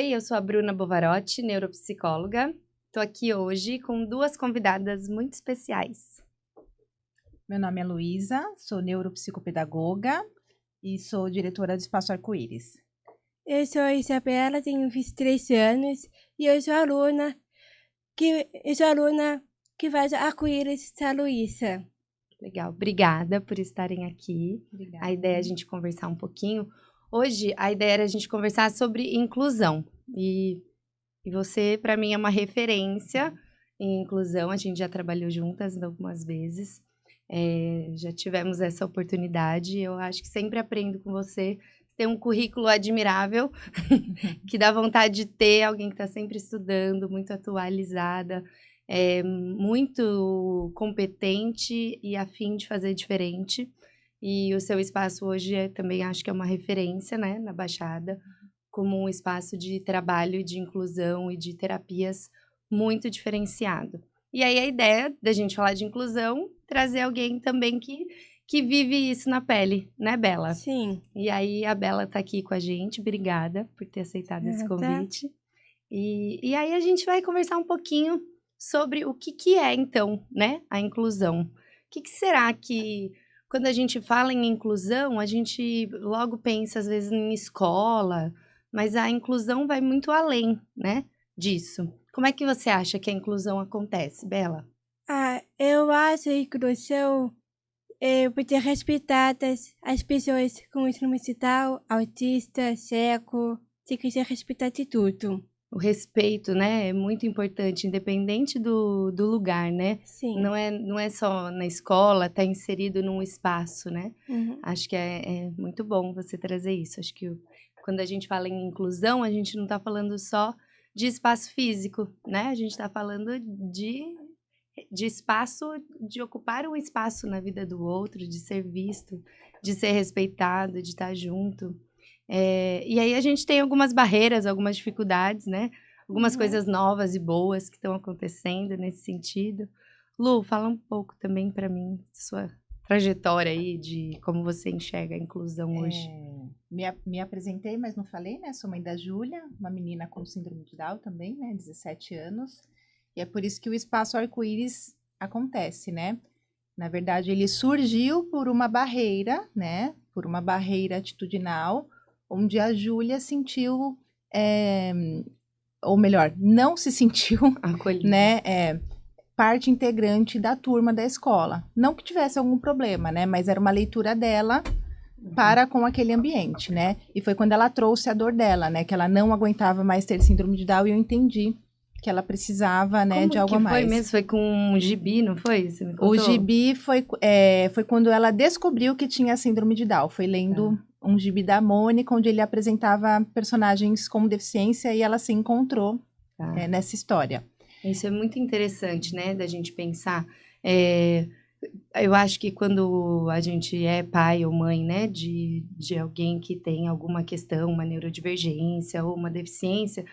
Oi, eu sou a Bruna Bovarotti, neuropsicóloga. Estou aqui hoje com duas convidadas muito especiais. Meu nome é Luísa, sou neuropsicopedagoga e sou diretora do Espaço Arco-Íris. Eu sou a Isabela, tenho 23 anos e eu sou aluna que faz Arco-Íris São Luísa. Legal, obrigada por estarem aqui. Obrigada. A ideia é a gente conversar um pouquinho. Hoje, a ideia era a gente conversar sobre inclusão. E você, para mim, é uma referência em inclusão. A gente já trabalhou juntas algumas vezes. Já tivemos essa oportunidade. Eu acho que sempre aprendo com você. Você tem um currículo admirável, que dá vontade de ter alguém que está sempre estudando, muito atualizada, muito competente e a fim de fazer diferente. E o seu espaço hoje também acho que é uma referência, né, na Baixada, como um espaço de trabalho, de inclusão e de terapias muito diferenciado. E aí a ideia da gente falar de inclusão, trazer alguém também que vive isso na pele, né, Bela? Sim. E aí a Bela tá aqui com a gente, obrigada por ter aceitado esse convite. E aí a gente vai conversar um pouquinho sobre o que é, então, né, a inclusão. O que será que, quando a gente fala em inclusão, a gente logo pensa, às vezes, em escola, mas a inclusão vai muito além, né, disso. Como é que você acha que a inclusão acontece, Bela? Eu acho a inclusão poder respeitar as pessoas com síndrome mental, autista, cego, se quiser respeitar de tudo. O respeito, né, é muito importante, independente do lugar, né? Sim. Não é só na escola, tá inserido num espaço, né? Uhum. Acho que é muito bom você trazer isso. Acho que quando a gente fala em inclusão, a gente não tá falando só de espaço físico, né? A gente tá falando de espaço, de ocupar um espaço na vida do outro, de ser visto, de ser respeitado, de estar junto. E aí a gente tem algumas barreiras, algumas dificuldades, né? Algumas coisas novas e boas que estão acontecendo nesse sentido. Lu, fala um pouco também para mim, sua trajetória aí, de como você enxerga a inclusão hoje. Me apresentei, mas não falei, né? Sou mãe da Júlia, uma menina com síndrome de Down também, né? 17 anos. E é por isso que o Espaço Arco-Íris acontece, né? Na verdade, ele surgiu por uma barreira, né? Por uma barreira atitudinal, onde a Júlia sentiu, ou melhor, não se sentiu, Acolhida. né? Parte integrante da turma da escola. Não que tivesse algum problema, né? Mas era uma leitura dela para com aquele ambiente, né? E foi quando ela trouxe a dor dela, né? Que ela não aguentava mais ter síndrome de Down e eu entendi que ela precisava, né, de algo a mais. Foi mesmo? Foi com um gibi, não foi? Você me contou? O gibi foi quando ela descobriu que tinha síndrome de Down. Foi lendo um gibi da Mônica, onde ele apresentava personagens com deficiência e ela se encontrou nessa história. Isso é muito interessante, né, da gente pensar. Eu acho que quando a gente é pai ou mãe, né, de alguém que tem alguma questão, uma neurodivergência ou uma deficiência,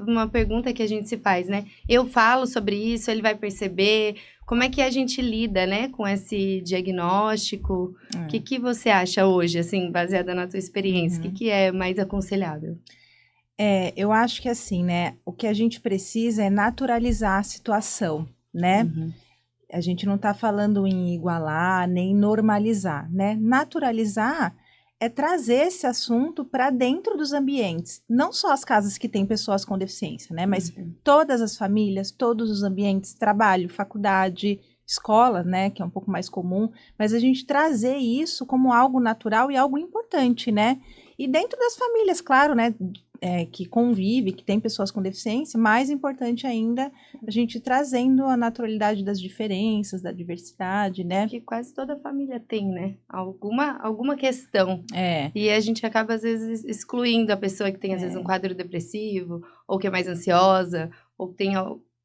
uma pergunta que a gente se faz, né? Eu falo sobre isso, ele vai perceber. Como é que a gente lida, né, com esse diagnóstico? O que você acha hoje, assim, baseada na tua experiência? O que é mais aconselhável? Eu acho que assim, né, o que a gente precisa é naturalizar a situação, né? A gente não está falando em igualar, nem normalizar, né? Naturalizar é trazer esse assunto para dentro dos ambientes. Não só as casas que têm pessoas com deficiência, né? Mas todas as famílias, todos os ambientes, trabalho, faculdade, escola, né? Que é um pouco mais comum. Mas a gente trazer isso como algo natural e algo importante, né? E dentro das famílias, claro, né? Que convive, que tem pessoas com deficiência, mais importante ainda a gente trazendo a naturalidade das diferenças, da diversidade, né? Que quase toda família tem, né? Alguma questão. E a gente acaba, às vezes, excluindo a pessoa que tem, às vezes, um quadro depressivo, ou que é mais ansiosa, ou que tem,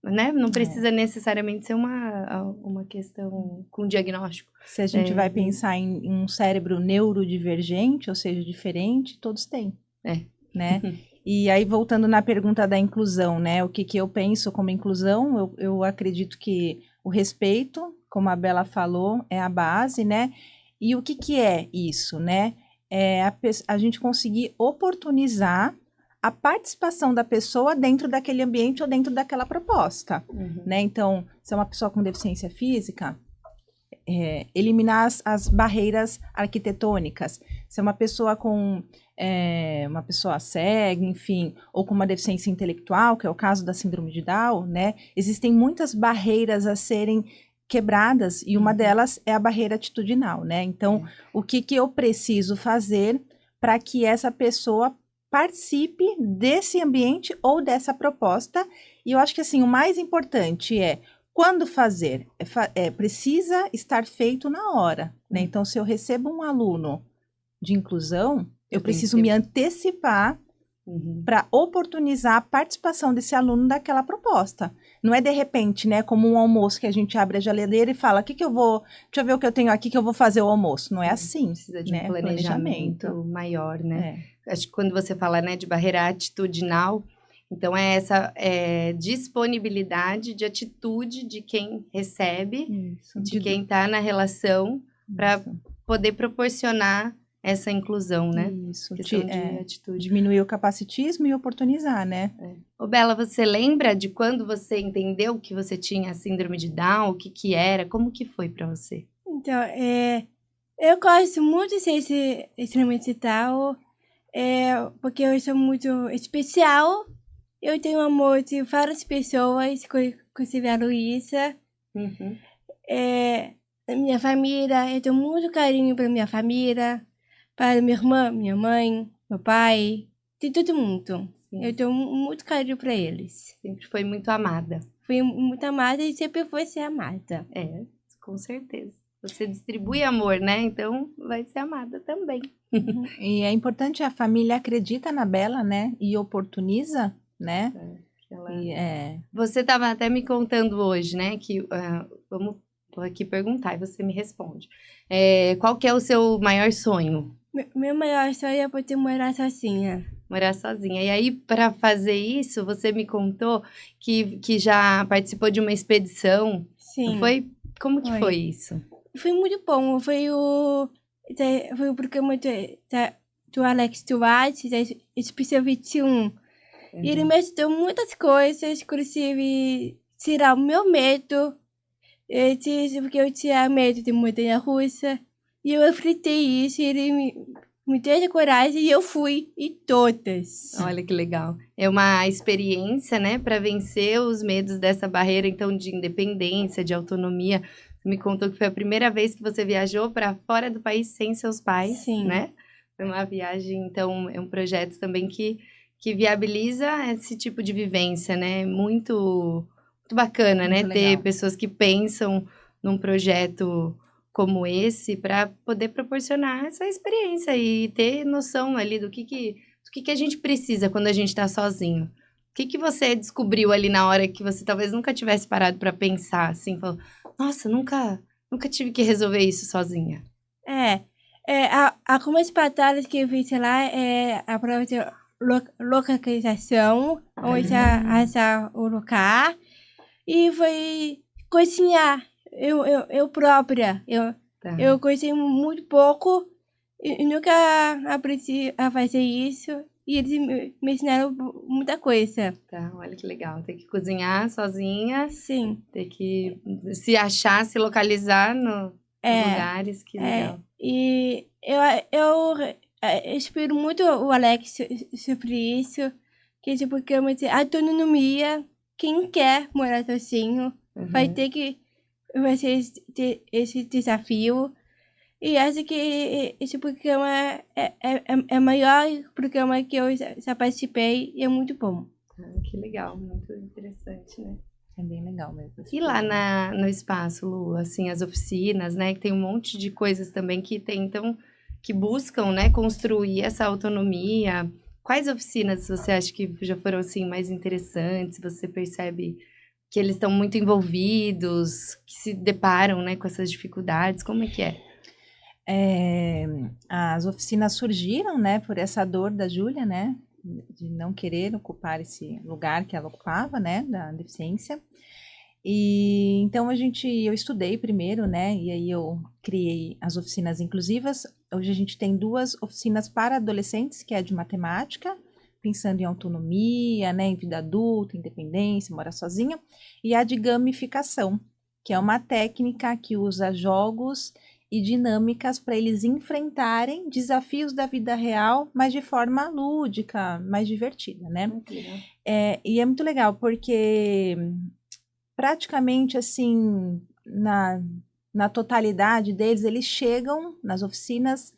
né? Não precisa necessariamente ser uma questão com diagnóstico. Se a gente vai pensar em um cérebro neurodivergente, ou seja, diferente, todos têm. Né? E aí, voltando na pergunta da inclusão, né? O que eu penso como inclusão, eu acredito que o respeito, como a Bela falou, é a base, né? E o que é isso, né? A gente conseguir oportunizar a participação da pessoa dentro daquele ambiente ou dentro daquela proposta, né? Então, se é uma pessoa com deficiência física, eliminar as barreiras arquitetônicas. Se é uma pessoa com uma pessoa cega, enfim, ou com uma deficiência intelectual, que é o caso da síndrome de Down, né? Existem muitas barreiras a serem quebradas e uma delas é a barreira atitudinal, né? Então, o que eu preciso fazer para que essa pessoa participe desse ambiente ou dessa proposta? E eu acho que, assim, o mais importante é quando fazer, precisa estar feito na hora, né? Então, se eu recebo um aluno de inclusão, eu preciso me antecipar para oportunizar a participação desse aluno daquela proposta. Não é de repente, né, como um almoço que a gente abre a geladeira e fala, deixa eu ver o que eu tenho aqui que eu vou fazer o almoço. Não é assim, precisa de né? um planejamento maior, né? Acho que quando você fala, né, de barreira atitudinal, então é essa disponibilidade de atitude de quem recebe, de quem está na relação, para poder proporcionar essa inclusão, né? Isso, questão de atitude. Diminuir o capacitismo e oportunizar, né? Ô, Bela, você lembra de quando você entendeu que você tinha a síndrome de Down? O que era? Como que foi para você? Então, eu gosto muito de ser esse instrumento e tal, porque eu sou muito especial. Eu tenho amor de várias pessoas que consideram isso. Na minha família, eu tenho muito carinho pela minha família, para minha irmã, minha mãe, meu pai, de todo mundo. Sim. Eu tenho muito carinho para eles. Sempre foi muito amada. Fui muito amada e sempre vou ser amada. Com certeza. Você distribui amor, né? Então vai ser amada também. E é importante, a família acredita na Bela, né? E oportuniza, né? Você estava até me contando hoje, né? Que vou aqui perguntar e você me responde. Qual que é o seu maior sonho? Meu maior sonho é poder morar sozinha. Morar sozinha. E aí, para fazer isso, você me contou que já participou de uma expedição. Sim. Não foi? Como que foi isso? Foi muito bom. Foi o programa do Alex Duarte, da Expedição 21. E ele me ajudou muitas coisas, inclusive tirar o meu medo. Porque eu tinha medo de montanha-russa. E eu enfrentei isso, e ele me deu coragem e eu fui em todas. Olha que legal. É uma experiência, né, para vencer os medos dessa barreira, então, de independência, de autonomia. Você me contou que foi a primeira vez que você viajou para fora do país sem seus pais, Sim. Né? Foi uma viagem, então, é um projeto também que viabiliza esse tipo de vivência, né? Muito bacana, muito, né? Legal. Ter pessoas que pensam num projeto como esse para poder proporcionar essa experiência e ter noção ali do que a gente precisa quando a gente está sozinho. O que você descobriu ali na hora que você talvez nunca tivesse parado para pensar, assim, falou, nossa, nunca tive que resolver isso sozinha. Algumas batalhas que eu fiz lá a prova de localização, onde achar o lugar, e foi cozinhar. Eu própria, eu cozinhei muito pouco e nunca aprendi a fazer isso. E eles me ensinaram muita coisa. Tá, olha que legal. Tem que cozinhar sozinha. Sim. Ter que se achar, se localizar nos lugares. Que legal. E eu espero muito o Alex sobre isso. Que tipo, que é uma autonomia. Quem quer morar sozinho vai ter que fazer esse desafio. E acho que esse programa é o maior programa que eu já participei e é muito bom. Que legal, muito interessante, né? É bem legal mesmo. E lá no espaço, Lu, assim, as oficinas, né? Que tem um monte de coisas também que tentam, que buscam, né, construir essa autonomia. Quais oficinas você acha que já foram, assim, mais interessantes? Você percebe que eles estão muito envolvidos, que se deparam, né, com essas dificuldades? Como é que é? As oficinas surgiram, né, por essa dor da Júlia, né, de não querer ocupar esse lugar que ela ocupava, né, da deficiência. E então eu estudei primeiro, né, e aí eu criei as oficinas inclusivas. Hoje a gente tem 2 oficinas para adolescentes, que é de matemática, pensando em autonomia, né, em vida adulta, independência, morar sozinha, e a de gamificação, que é uma técnica que usa jogos e dinâmicas para eles enfrentarem desafios da vida real, mas de forma lúdica, mais divertida, né? E é muito legal, porque praticamente, assim, na totalidade deles, eles chegam nas oficinas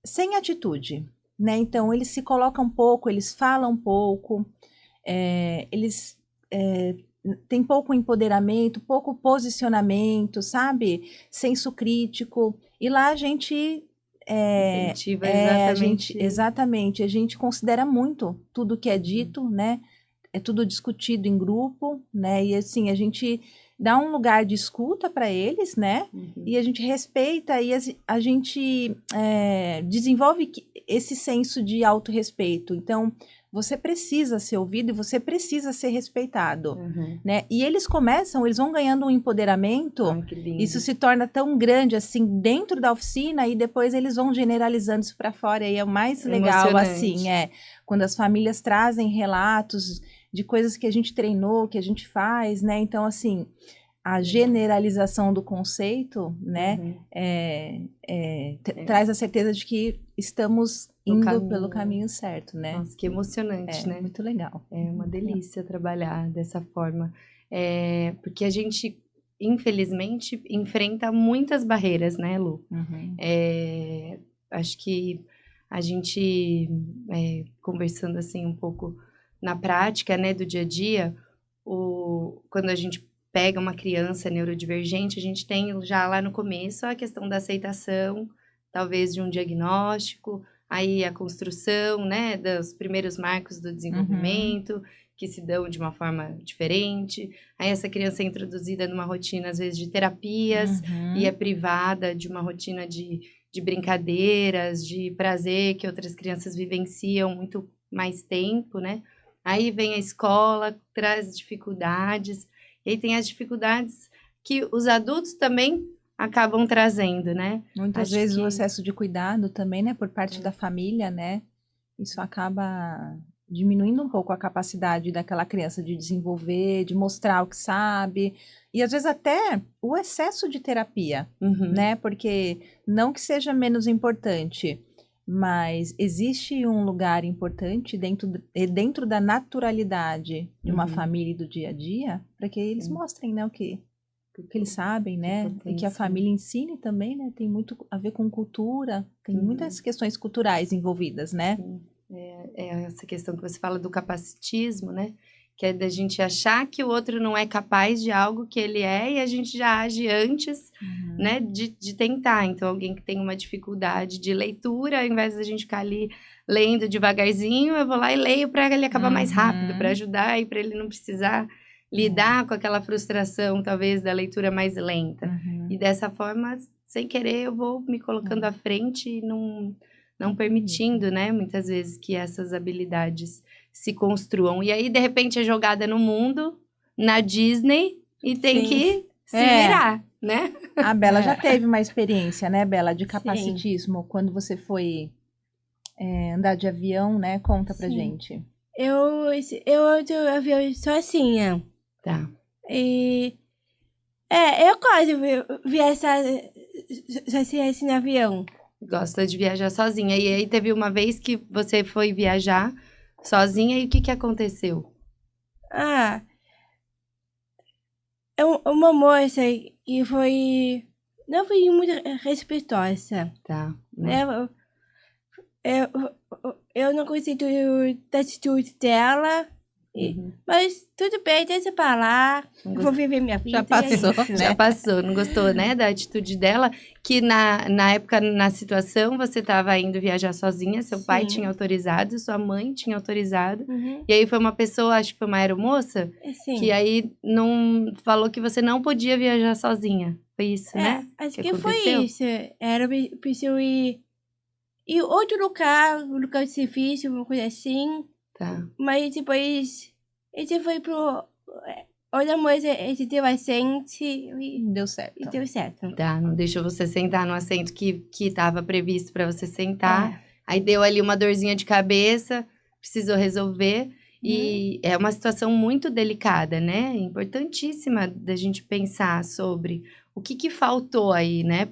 sem atitude, né? Então, eles se colocam um pouco, eles falam um pouco, eles têm pouco empoderamento, pouco posicionamento, sabe? Senso crítico. E lá a gente... Incentiva exatamente. Exatamente, a gente considera muito tudo que é dito, né? É tudo discutido em grupo, né? E assim, a gente dá um lugar de escuta para eles, né? E a gente respeita e a gente desenvolve esse senso de autorrespeito. Então, você precisa ser ouvido e você precisa ser respeitado, né? E eles vão ganhando um empoderamento, isso se torna tão grande assim dentro da oficina e depois eles vão generalizando isso para fora e é o mais legal assim, quando as famílias trazem relatos de coisas que a gente treinou, que a gente faz, né? Então, assim, a generalização do conceito, né, traz a certeza de que estamos indo pelo caminho certo, né? Nossa, que emocionante, né? Muito legal. É uma delícia trabalhar dessa forma. Porque a gente, infelizmente, enfrenta muitas barreiras, né, Lu? Acho que a gente, conversando assim um pouco na prática, né, do dia a dia, quando a gente pega uma criança neurodivergente, a gente tem já lá no começo a questão da aceitação, talvez de um diagnóstico, aí a construção, né, dos primeiros marcos do desenvolvimento, que se dão de uma forma diferente. Aí essa criança é introduzida numa rotina, às vezes, de terapias, e é privada de uma rotina de brincadeiras, de prazer que outras crianças vivenciam muito mais tempo, né? Aí vem a escola, traz dificuldades, e aí tem as dificuldades que os adultos também acabam trazendo, né? Muitas vezes o excesso de cuidado também, né, por parte da família, né? Isso acaba diminuindo um pouco a capacidade daquela criança de desenvolver, de mostrar o que sabe, e às vezes até o excesso de terapia, né? Porque não que seja menos importante, mas existe um lugar importante dentro da naturalidade de uma família e do dia a dia, para que eles mostrem, né, o que eles sabem, né? E que a família ensine também, né? Tem muito a ver com cultura, tem muitas questões culturais envolvidas, né? Essa questão que você fala do capacitismo, né? Que é da gente achar que o outro não é capaz de algo que ele é e a gente já age antes, né? De tentar. Então, alguém que tem uma dificuldade de leitura, ao invés da gente ficar ali lendo devagarzinho, eu vou lá e leio para ele acabar mais rápido, para ajudar e para ele não precisar lidar com aquela frustração, talvez, da leitura mais lenta. E dessa forma, sem querer, eu vou me colocando à frente e não permitindo, né, muitas vezes, que essas habilidades se construam. E aí, de repente, é jogada no mundo, na Disney, e tem que se virar, né? A Bela já teve uma experiência, né, Bela, de capacitismo, quando você foi andar de avião, né? Conta pra gente. Eu ando avião sozinha. Tá. E eu gosto de viajar sozinha assim no avião. Gosta de viajar sozinha. E aí teve uma vez que você foi viajar sozinha e o que aconteceu? Uma moça que não foi muito respeitosa. Tá. Eu não gostei da atitude dela. Mas tudo bem, deixa pra lá. Vou viver minha vida. Já passou, né? Já passou. Não gostou, né, da atitude dela? Que na época, na situação, você estava indo viajar sozinha. Seu pai tinha autorizado, sua mãe tinha autorizado. E aí foi uma pessoa, acho que foi uma aeromoça, que aí não falou que você não podia viajar sozinha. Foi isso, né? Acho que foi isso. Era preciso ir outro lugar, um lugar de serviço, uma coisa assim. Tá. Mas depois a gente foi pro... Outra moça, a gente deu assento e deu certo. Deu certo. Tá, não deixou você sentar no assento que estava previsto para você sentar. aí deu ali uma dorzinha de cabeça, precisou resolver. E é uma situação muito delicada, né? Importantíssima da gente pensar sobre o que faltou aí, né?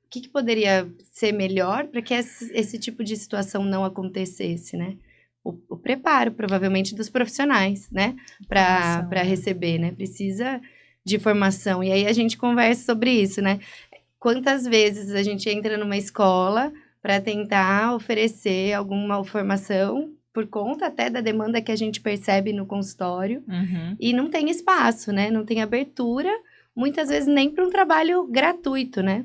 O que poderia ser melhor para que esse tipo de situação não acontecesse, né? O preparo, provavelmente, dos profissionais, né? Para receber, né? Precisa de formação. E aí a gente conversa sobre isso, né? Quantas vezes a gente entra numa escola para tentar oferecer alguma formação por conta até da demanda que a gente percebe no consultório, e não tem espaço, né? Não tem abertura, muitas vezes nem para um trabalho gratuito, né?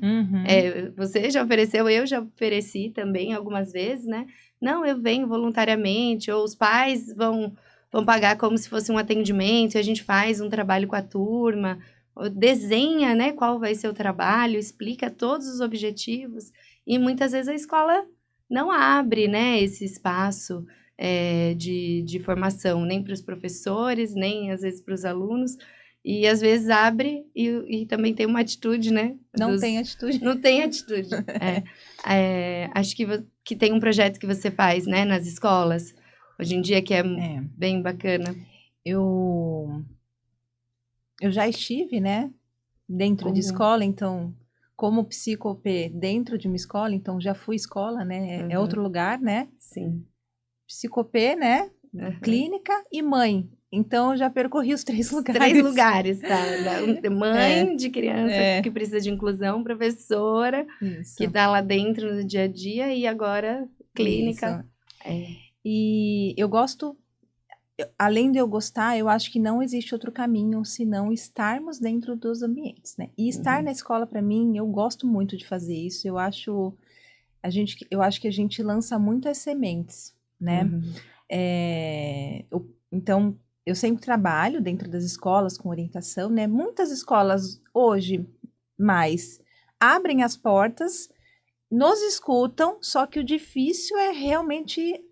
Você já ofereceu, eu já ofereci também algumas vezes, né? Não, eu venho voluntariamente, ou os pais vão pagar como se fosse um atendimento, e a gente faz um trabalho com a turma, desenha, né, qual vai ser o trabalho, explica todos os objetivos, e muitas vezes a escola não abre, né, esse espaço de formação, nem para os professores, nem às vezes para os alunos, e às vezes abre e também tem uma atitude, né? Não tem atitude. Não tem atitude. Acho que tem um projeto que você faz, né, nas escolas, hoje em dia, que é bem bacana. Eu já estive, né, dentro de escola, então, como psico-OP dentro de uma escola, então já fui escola, né, é outro lugar, né? Sim. Psico-OP, né, clínica e mãe. Então, eu já percorri os 3 lugares. 3 lugares, tá? Mãe de criança que precisa de inclusão, professora, que tá lá dentro no dia a dia, e agora clínica. E eu gosto, além de eu gostar, eu acho que não existe outro caminho senão estarmos dentro dos ambientes, né? E estar na escola, para mim, eu gosto muito de fazer isso. Eu acho que a gente lança muitas sementes, né? Então, eu sempre trabalho dentro das escolas com orientação, né? Muitas escolas hoje mais abrem as portas, nos escutam, só que o difícil é realmente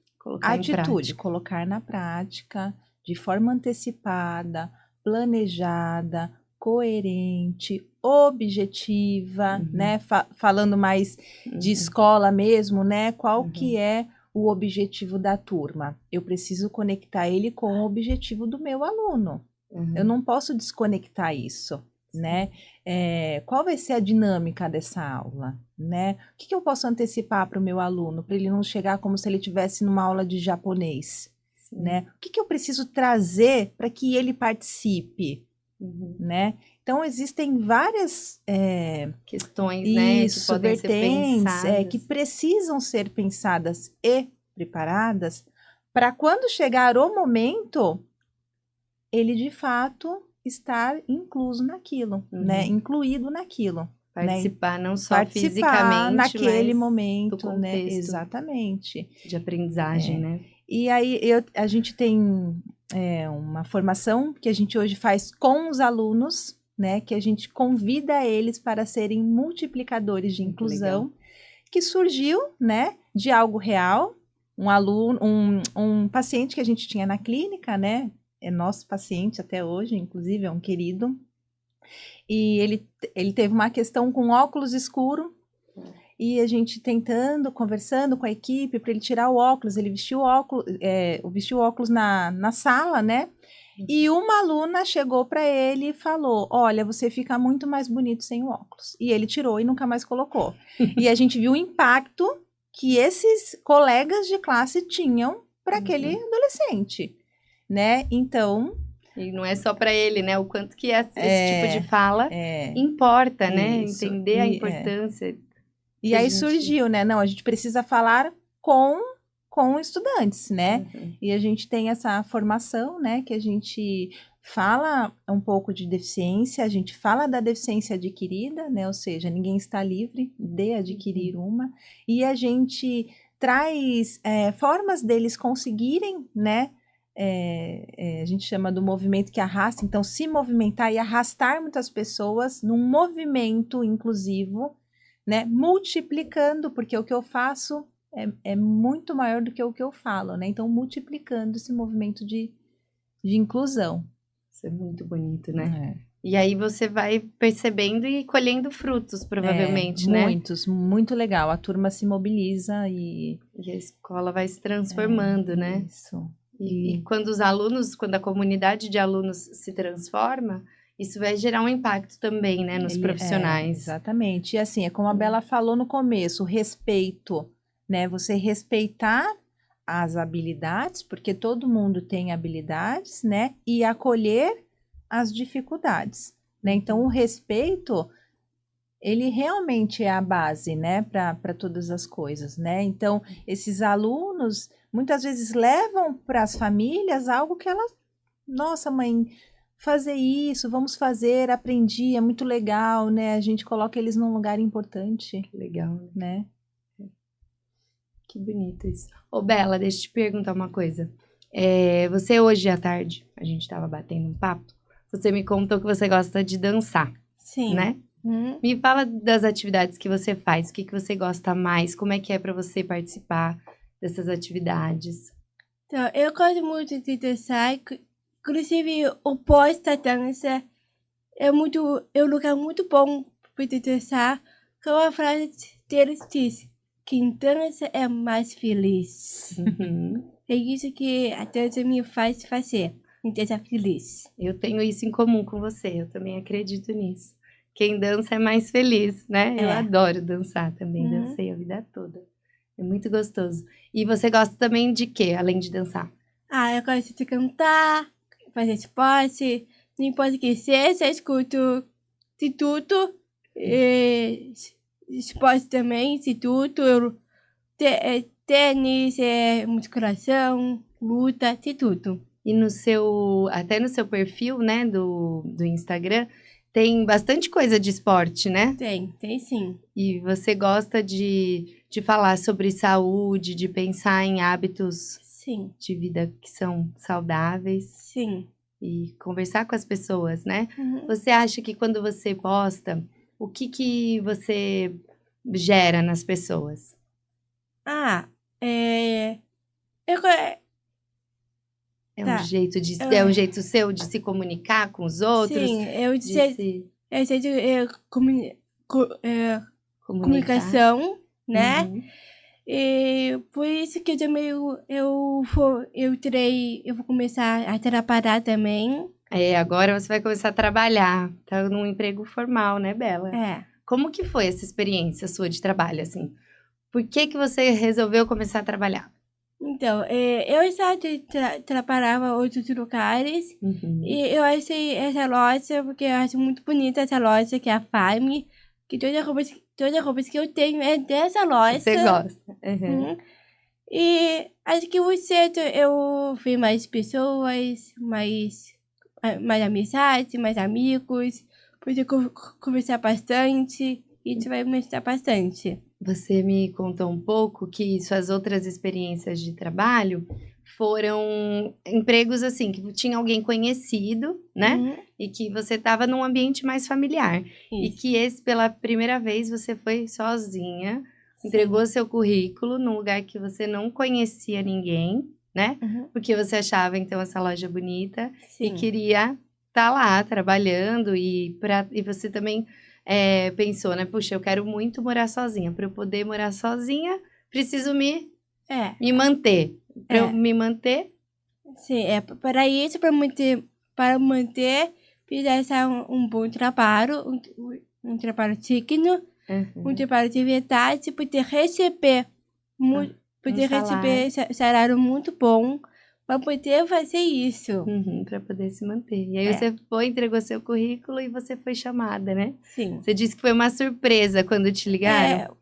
a atitude, colocar na prática, de forma antecipada, planejada, coerente, objetiva, né? Falando mais de escola mesmo, né? Qual que é o objetivo da turma? Eu preciso conectar ele com o objetivo do meu aluno. Eu não posso desconectar isso, né? Qual vai ser a dinâmica dessa aula, né? O que eu posso antecipar para o meu aluno, para ele não chegar como se ele estivesse numa aula de japonês, né? O que eu preciso trazer para que ele participe, né? Então, existem várias questões, né, que podem ser pensadas. Que precisam ser pensadas e preparadas para quando chegar o momento, ele de fato estar incluso naquilo, né? Incluído naquilo. Participar, né? Não só Participar fisicamente, naquele mas momento, do contexto, né? Exatamente. De aprendizagem, né? E aí a gente tem uma formação que a gente hoje faz com os alunos, né? Que a gente convida eles para serem multiplicadores de inclusão, que surgiu, né? De algo real. Um aluno, um paciente que a gente tinha na clínica, né? É nosso paciente até hoje, inclusive, é um querido. E ele teve uma questão com óculos escuro, e a gente conversando com a equipe para ele tirar o óculos. Ele vestiu o óculos na sala, né? E uma aluna chegou para ele e falou: olha, você fica muito mais bonito sem o óculos. E ele tirou e nunca mais colocou. E a gente viu o impacto que esses colegas de classe tinham para aquele adolescente, né? Então, e não é só para ele, né? O quanto que esse tipo de fala importa, né? Entender a importância. E aí surgiu, né? Não, a gente precisa falar com estudantes, né? E a gente tem essa formação, né? Que a gente fala um pouco de deficiência, a gente fala da deficiência adquirida, né? Ou seja, ninguém está livre de adquirir uma. E a gente traz formas deles conseguirem, né? A gente chama do movimento que arrasta, então se movimentar e arrastar muitas pessoas num movimento inclusivo, né, multiplicando, porque o que eu faço é muito maior do que o que eu falo, né? Então, multiplicando esse movimento de inclusão. Isso é muito bonito, né? E aí você vai percebendo e colhendo frutos, provavelmente, né? Muitos, muito legal. A turma se mobiliza e E a escola vai se transformando, né? isso. E quando os alunos, quando a comunidade de alunos se transforma, isso vai gerar um impacto também, né, nos profissionais. Exatamente. E assim, é como a Bela falou no começo, o respeito, né? Você respeitar as habilidades, porque todo mundo tem habilidades, né? E acolher as dificuldades, né? Então, o respeito, ele realmente é a base, né, para todas as coisas, né? Então, esses alunos muitas vezes levam para as famílias algo que elas, nossa, mãe, fazer isso, vamos fazer, aprendi, é muito legal, né? A gente coloca eles num lugar importante, Legal, né? que bonito isso. Ô, Bela, deixa eu te perguntar uma coisa. Você hoje à tarde, a gente estava batendo um papo, você me contou que você gosta de dançar, Sim. né? Me fala das atividades que você faz, o que você gosta mais, como é que é para você participar dessas atividades? Então, eu gosto muito de dançar, inclusive o pós da dança é um lugar muito bom para dançar. Como a frase deles diz, quem dança é mais feliz. Uhum. É isso que a dança me faz fazer, me deixar feliz. Eu tenho isso em comum com você, eu também acredito nisso. Quem dança é mais feliz, né? Eu É. adoro dançar também, dancei a vida toda. É muito gostoso. E você gosta também de quê, além de dançar? Eu gosto de cantar, fazer esporte, não importa o que seja, eu escuto de tudo. Esporte também, de tudo. Tênis, musculação, luta, de tudo. E até no seu perfil, né, do Instagram, tem bastante coisa de esporte, né? Tem sim. E você gosta de falar sobre saúde, de pensar em hábitos Sim, de vida que são saudáveis sim. e conversar com as pessoas, né? Uhum. Você acha que quando você posta, o que você gera nas pessoas? Eu, É um tá, jeito é um jeito seu de se comunicar com os outros, sim, de se eu sei de comunicar? comunicação, né? Uhum. E por isso que eu também eu vou começar a trabalhar também. Agora você vai começar a trabalhar, tá num emprego formal, né, Bela? É. Como que foi essa experiência sua de trabalho, assim? Por que que você resolveu começar a trabalhar? Então, eu já trabalhava em outros lugares Uhum. e eu achei essa loja, porque eu acho muito bonita essa loja, que é a Farm, que toda roupa que eu tenho é dessa Você loja. gosta? Uhum. Hum. E acho que eu vi mais pessoas, mais amizade, mais amigos, pude conversar bastante, e isso vai me ajudar bastante. Você me contou um pouco que suas outras experiências de trabalho foram empregos assim, que tinha alguém conhecido, né? Uhum, E que você estava num ambiente mais familiar. E isso. que esse, pela primeira vez, você foi sozinha, Sim. entregou seu currículo num lugar que você não conhecia ninguém, né? Uhum, Porque você achava então essa loja bonita e sim. queria estar lá trabalhando e você também pensou, né? Puxa, eu quero muito morar sozinha. Para eu poder morar sozinha, preciso É, me manter. Para eu é. me manter, Sim, para isso, para manter, precisa um bom trabalho, um trabalho digno, um trabalho de verdade, poder receber, mu- poder salário. receber salário muito bom para poder fazer isso. Para poder se manter. E aí É, você foi, entregou seu currículo e você foi chamada, né? sim. Você disse que foi uma surpresa quando te ligaram.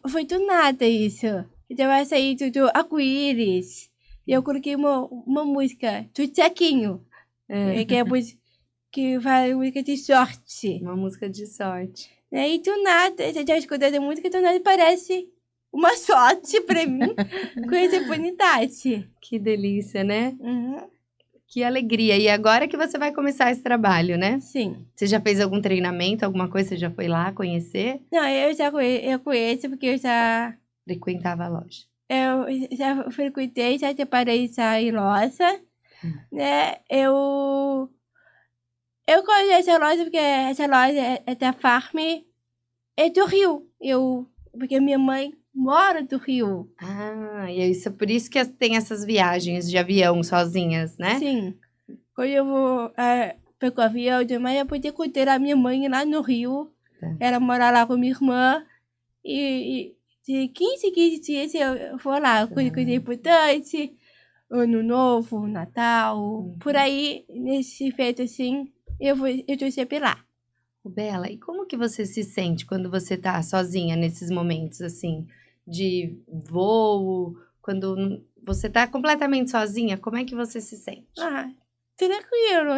Foi do nada isso. Então vai sair do arco-íris. E eu coloquei uma música do Tchequinho, É, que é a música que vai música de sorte. uma música de sorte. Né? E do nada, eu já tinha escutado a música, do nada parece uma sorte pra mim com essa oportunidade. Que delícia, né? Uhum. Que alegria. E agora que você vai começar esse trabalho, né? Sim. Você já fez algum treinamento, alguma coisa? Você já foi lá conhecer? Não, eu conheço porque Frequentava a loja. eu já frequentei, já separei já em loja, né? Eu conheço essa loja porque essa loja é da Farm, é do Rio. Porque minha mãe mora do Rio. Ah, e isso é por isso que tem essas viagens de avião sozinhas, né? Sim. Quando eu vou pegar o avião de manhã, eu poder cuidar da minha mãe lá no Rio. Tá. Ela mora lá com minha irmã. E de 15 dias eu vou lá. Coisa importante. Ano Novo, Natal. Por aí, nesse feito assim, eu tô sempre lá. Bela, e como que você se sente quando você tá sozinha nesses momentos, assim, de voo, quando você tá completamente sozinha, como é que você se sente? Tranquilo,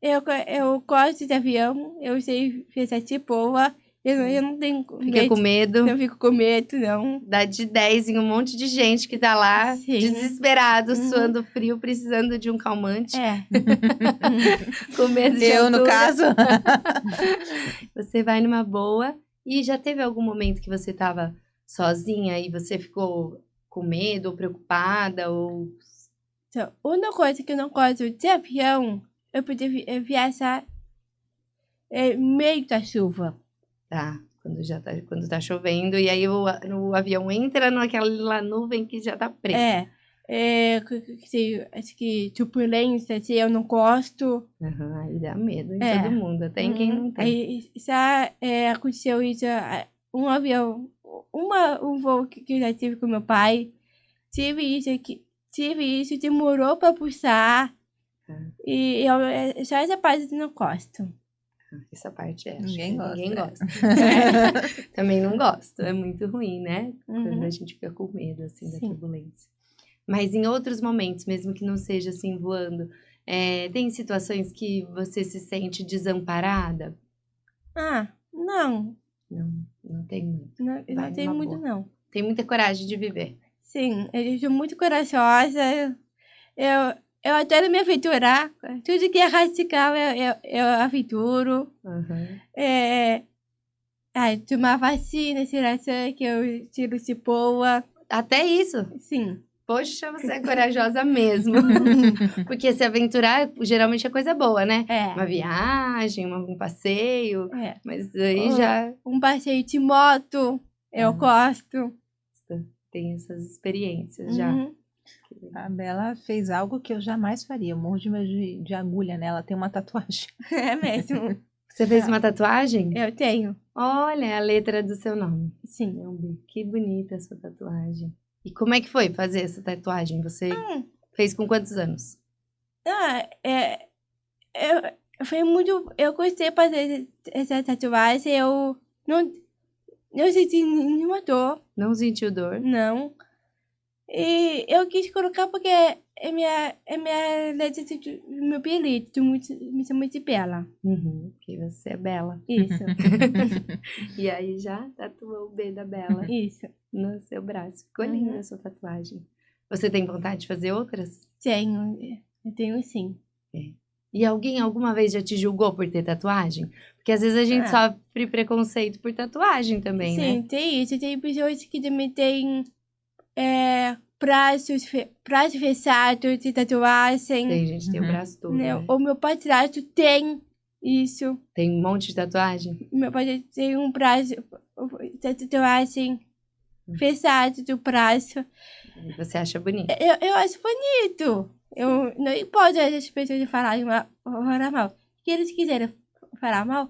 eu gosto de avião, eu sei fazer de boa, eu não tenho Fica com medo? Não fico com medo, não. Dá de 10 em um monte de gente que tá lá, Sim. desesperado, suando frio, precisando de um calmante. É. Com medo de Eu, no altura. caso. Você vai numa boa. E já teve algum momento que você tava sozinha e você ficou com medo ou preocupada? Ou... Então, uma coisa que eu não gosto de avião, eu poder viajar meio da chuva. Tá, quando tá chovendo, e aí o avião entra naquela nuvem que já tá preta. Acho que turbulência, assim, eu não gosto. Uhum, aí dá medo em todo mundo, até em quem não tem. Aí já aconteceu isso, um avião, um voo que eu já tive com meu pai, tive isso, demorou pra puxar, e só essa parte eu não gosto. Essa parte Ninguém gosta. Também não gosto, é muito ruim, né? Quando a Uhum. gente fica com medo, assim, da Sim. turbulência. Mas em outros momentos, mesmo que não seja assim, voando, tem situações que você se sente desamparada? Não. Não tem muito. Eu não tenho muito, não. Tem muita coragem de viver. Sim, eu sou muito corajosa. Eu adoro me aventurar. Tudo que é radical, eu aventuro. Uhum. Tomar vacina, tirar sangue, eu tiro de boa. Até isso? Sim. Poxa, você é corajosa mesmo. Porque se aventurar, geralmente é coisa boa, né? Uma viagem, um passeio. Mas aí já... Um passeio de moto, eu gosto. Tem essas experiências já. A Bela fez algo que eu jamais faria. Eu morro de medo de agulha, né? Ela tem uma tatuagem. É mesmo. Você fez uma tatuagem? Eu tenho. Olha, a letra do seu nome. Sim. Que bonita a sua tatuagem. E como é que foi fazer essa tatuagem? Você fez com quantos anos? Foi muito... Eu gostei de fazer essa tatuagem. Eu não senti nenhuma dor. Não sentiu dor? Não. E eu quis colocar porque é minha letra do meu apelido. Me chama de Bela. Porque você é Bela. Isso. E aí já tatuou o B da Bela. Isso. No seu braço. Ficou linda a sua tatuagem. Você tem vontade de fazer outras? Tenho. Eu tenho sim. E alguém alguma vez já te julgou por ter tatuagem? Porque às vezes a gente sofre preconceito por tatuagem também, né? Sim, tem isso. Tem pessoas que também têm braços fechados de tatuagem. Tem gente que tem o braço todo, né? O meu padrasto tem isso. Tem um monte de tatuagem? Meu padrasto tem um braço de tatuagem fechado do braço. E você acha bonito? Eu acho bonito. Eu não importa as pessoas falarem mal. Se eles quiserem falar mal,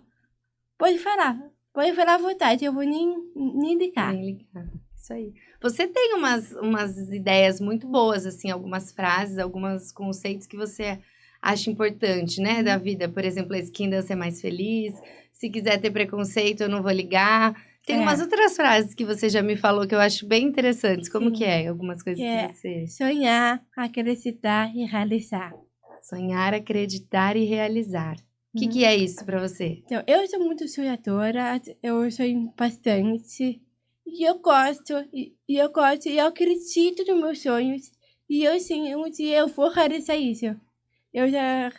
pode falar. Pode falar à vontade. Eu vou nem ligar. Nem ligar. Isso aí. Você tem umas ideias muito boas, assim, algumas frases, alguns conceitos que você acha importante, né, da vida. Por exemplo, esse quem dança é mais feliz. Se quiser ter preconceito, eu não vou ligar. Tem umas outras frases que você já me falou que eu acho bem interessantes. Como que é? Algumas coisas que você... Sonhar, acreditar e realizar. Sonhar, acreditar e realizar. O que é isso pra você? Então, eu sou muito sonhadora, eu sonho bastante. E eu gosto, e eu acredito nos meus sonhos. E eu, sim, um dia eu vou realizar isso. Eu já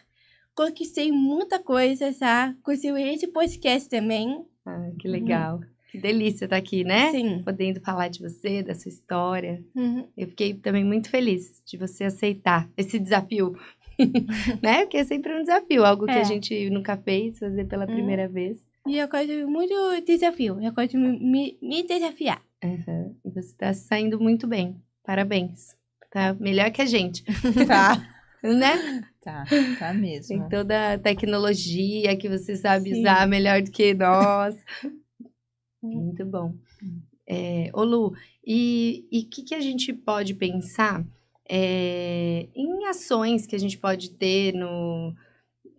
conquistei muita coisa, sabe? Consegui esse podcast também. Que legal. Que delícia estar aqui, né? Sim. Podendo falar de você, da sua história. Eu fiquei também muito feliz de você aceitar esse desafio né? Porque é sempre um desafio, algo que a É. gente nunca fez, fazer pela primeira vez. E eu gosto muito de desafio. Eu gosto de me desafiar. Aham. E você tá saindo muito bem. Parabéns. Tá melhor que a gente, Tá, né? tá Tem mesmo. toda a tecnologia que você sabe Sim. usar melhor do que nós. Muito bom. Ô Lu, e o que a gente pode pensar em ações que a gente pode ter no...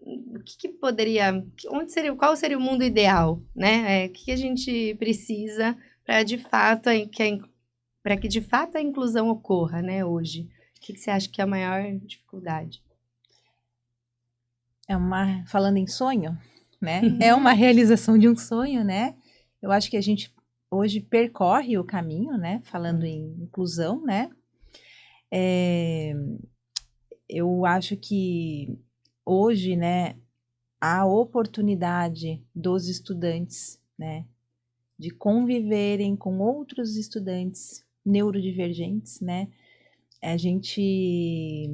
O que poderia... Qual seria o mundo ideal, né? O que a gente precisa para de fato para que de fato a inclusão ocorra, né, hoje? O que você acha que é a maior dificuldade? Falando em sonho, né? É uma realização de um sonho, né? Eu acho que a gente hoje percorre o caminho, né? Falando em inclusão, né? Eu acho que hoje, né, a oportunidade dos estudantes, né, de conviverem com outros estudantes neurodivergentes, né? A gente...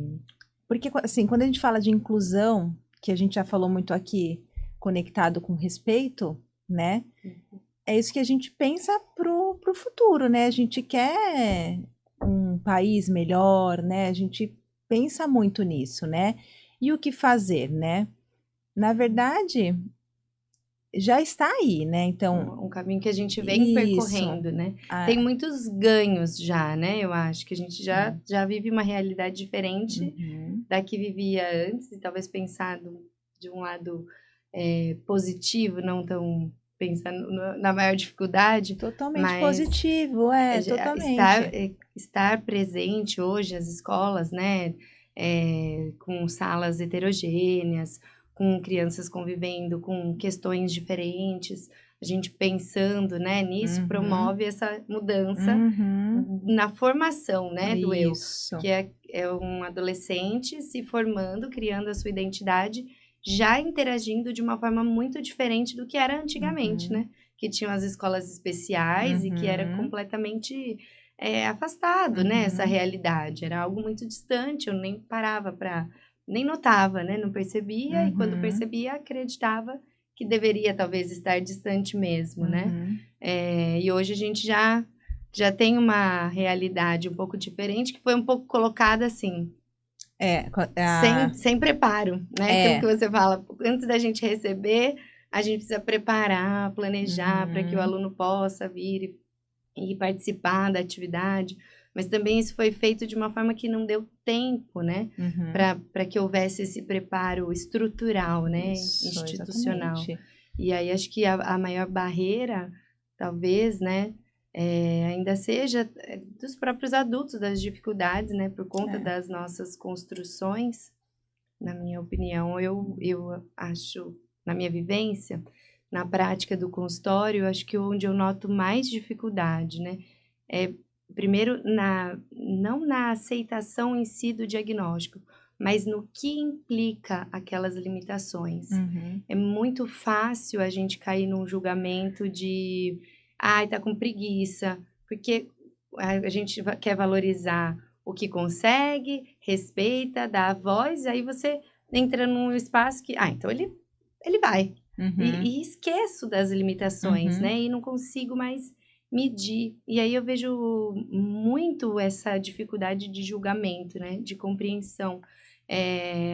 Porque, assim, quando a gente fala de inclusão, que a gente já falou muito aqui, conectado com respeito, né? É isso que a gente pensa pro futuro, né? A gente quer um país melhor, né? A gente pensa muito nisso, né? E o que fazer, né? Na verdade, já está aí, né? Então, Um caminho que a gente vem isso. percorrendo, né? Tem muitos ganhos já, né? Eu acho que a gente já vive uma realidade diferente da que vivia antes, e talvez pensado de um lado positivo, não tão pensando na maior dificuldade, Totalmente mas positivo, totalmente. estar presente hoje as escolas, né? Com salas heterogêneas, com crianças convivendo com questões diferentes, a gente pensando, né, nisso, promove essa mudança na formação, né, do eu, Isso. que é um adolescente se formando, criando a sua identidade, já interagindo de uma forma muito diferente do que era antigamente, né, que tinham as escolas especiais e que era completamente afastado, né, essa realidade, era algo muito distante, eu nem parava para... Nem notava, né? Não percebia, e quando percebia, acreditava que deveria talvez estar distante mesmo, né? E hoje a gente já tem uma realidade um pouco diferente, que foi um pouco colocada assim, sem preparo, né? Aquilo que você fala, antes da gente receber, a gente precisa preparar, planejar para que o aluno possa vir e participar da atividade, mas também isso foi feito de uma forma que não deu tempo, né, para que houvesse esse preparo estrutural, né, Isso, institucional. exatamente. E aí acho que a maior barreira, talvez, né, ainda seja dos próprios adultos, das dificuldades, né, por conta das nossas construções. Na minha opinião, eu acho, na minha vivência, na prática do consultório, acho que onde eu noto mais dificuldade, né, primeiro, não na aceitação em si do diagnóstico, mas no que implica aquelas limitações. É muito fácil a gente cair num julgamento de, ai, tá com preguiça, porque a gente quer valorizar o que consegue, respeita, dá a voz, e aí você entra num espaço que, então ele vai. E esqueço das limitações, né? E não consigo mais medir. E aí eu vejo muito essa dificuldade de julgamento, né? De compreensão.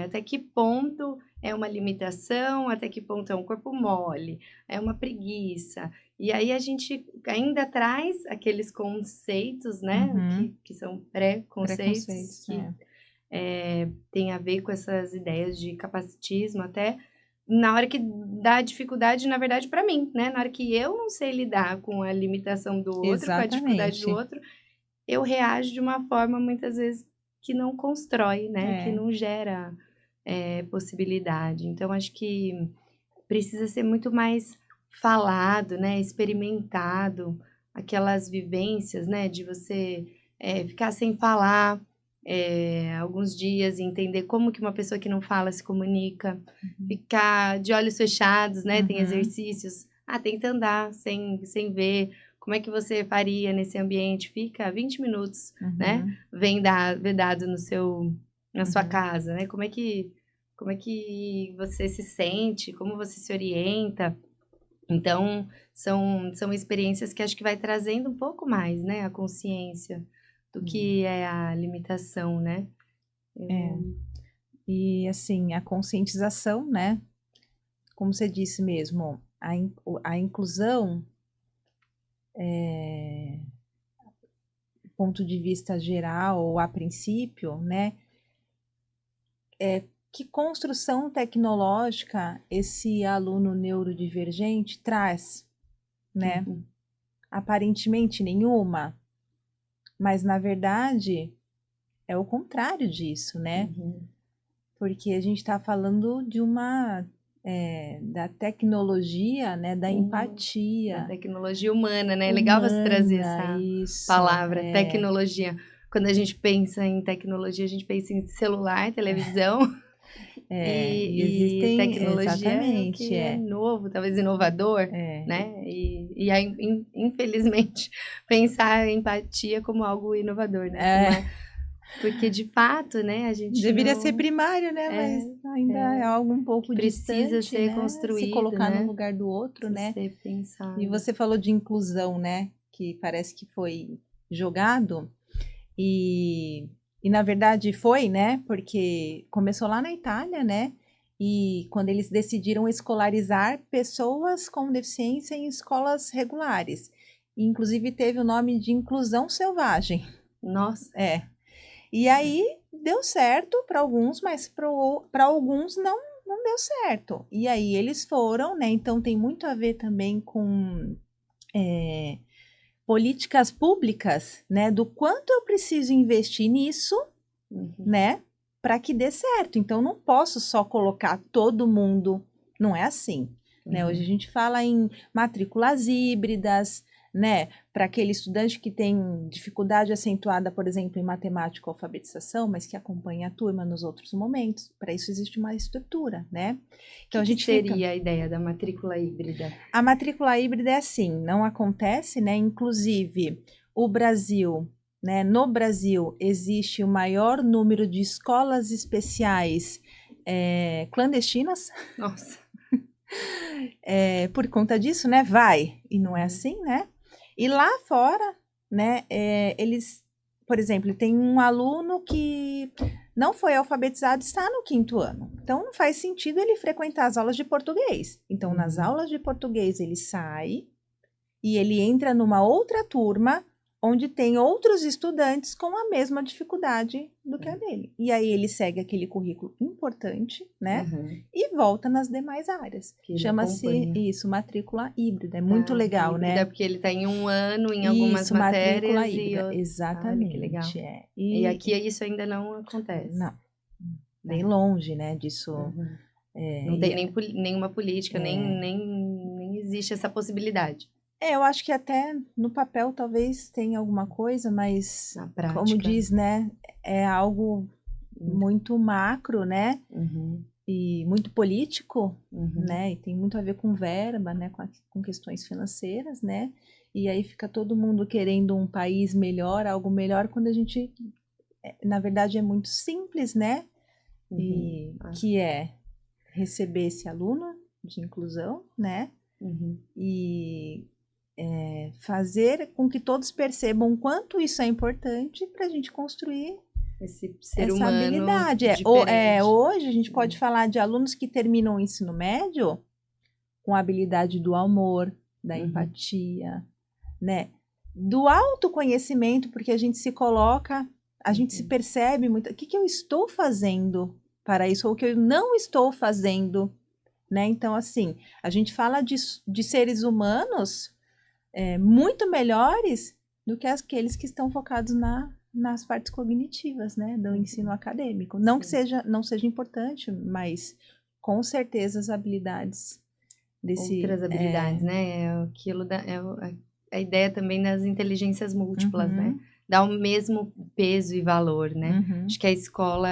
Até que ponto é uma limitação, até que ponto é um corpo mole, é uma preguiça. E aí a gente ainda traz aqueles conceitos, né? Que são pré-conceitos, que tem a ver com essas ideias de capacitismo, até na hora que dá dificuldade, na verdade, para mim, né? Na hora que eu não sei lidar com a limitação do outro, com a dificuldade do outro, eu reajo de uma forma, muitas vezes, que não constrói, né? Que não gera possibilidade. Então, acho que precisa ser muito mais falado, né? Experimentado, aquelas vivências, né? De você ficar sem falar alguns dias e entender como que uma pessoa que não fala se comunica, ficar de olhos fechados, né? Tem exercícios, tenta andar sem ver, como é que você faria nesse ambiente? Fica 20 minutos, né? Vedado no seu na sua casa, né? Como é que você se sente, como você se orienta? Então, são experiências que acho que vai trazendo um pouco mais, né, a consciência do que é a limitação, né? E assim, a conscientização, né? Como você disse mesmo, a inclusão, do ponto de vista geral, ou a princípio, né? Que construção tecnológica esse aluno neurodivergente traz, né? Uhum. Aparentemente nenhuma, mas na verdade é o contrário disso, né? Uhum. Porque a gente está falando de da tecnologia, né? Da Da empatia tecnologia humana, né? É legal você trazer humana, essa isso. palavra, tecnologia. Quando a gente pensa em tecnologia, a gente pensa em celular, televisão. E E existem, tecnologia é o exatamente, que é novo, talvez inovador, né? E aí, infelizmente, pensar a empatia como algo inovador, né? Porque, de fato, né, a gente deveria ser não... primário, né? Mas ainda é algo um pouco precisa distante, ser né? Se construído, colocar no né? lugar do outro, Precisa né? ser pensado. E você falou de inclusão, né? Que parece que foi jogado. E na verdade foi, né? Porque começou lá na Itália, né? E quando eles decidiram escolarizar pessoas com deficiência em escolas regulares. E, inclusive teve o nome de inclusão selvagem. Nossa. E aí deu certo para alguns, mas para alguns não deu certo. E aí eles foram, né? Então tem muito a ver também com políticas públicas, né? Do quanto eu preciso investir nisso, né? Para que dê certo. Então não posso só colocar todo mundo, não é assim. Né? Hoje a gente fala em matrículas híbridas, né? Para aquele estudante que tem dificuldade acentuada, por exemplo, em matemática ou alfabetização, mas que acompanha a turma nos outros momentos. Para isso existe uma estrutura, né? Então, que seria a ideia da matrícula híbrida? A matrícula híbrida é assim, não acontece, né? Inclusive, o Brasil, né? No Brasil existe o maior número de escolas especiais clandestinas. Nossa. Por conta disso, né? Vai. E não é assim, né? E lá fora, né? Eles, por exemplo, tem um aluno que não foi alfabetizado, está no 5º ano. Então, não faz sentido ele frequentar as aulas de português. Então, nas aulas de português, ele sai e ele entra numa outra turma onde tem outros estudantes com a mesma dificuldade do que a dele. E aí ele segue aquele currículo importante, né? E volta nas demais áreas. Chama-se isso, matrícula híbrida. É muito legal, híbrida, né? Porque ele está em um ano em algumas matérias. Matrícula híbrida. Exatamente. Olha, que legal. E aqui isso ainda não acontece. Não. Bem longe, né? Disso. Não tem nenhuma política, nem existe essa possibilidade. Eu acho que até no papel talvez tenha alguma coisa, mas na prática, como diz, né, é algo muito macro, né, e muito político, né, e tem muito a ver com verba, né, com questões financeiras, né, e aí fica todo mundo querendo um país melhor, algo melhor, quando a gente, na verdade, é muito simples, né, e que é receber esse aluno de inclusão, né, e fazer com que todos percebam o quanto isso é importante para a gente construir esse ser essa humano habilidade. Hoje a gente pode falar de alunos que terminam o ensino médio com a habilidade do amor, da empatia, né? Do autoconhecimento, porque a gente se coloca, a gente se percebe muito. O que eu estou fazendo para isso, ou o que eu não estou fazendo, né? Então, assim, a gente fala de seres humanos muito melhores do que aqueles que estão focados nas partes cognitivas, né, do ensino acadêmico. Não que não seja importante, mas com certeza as habilidades outras habilidades, né? A ideia também das inteligências múltiplas, né? Dá o mesmo peso e valor, né? Acho que a escola,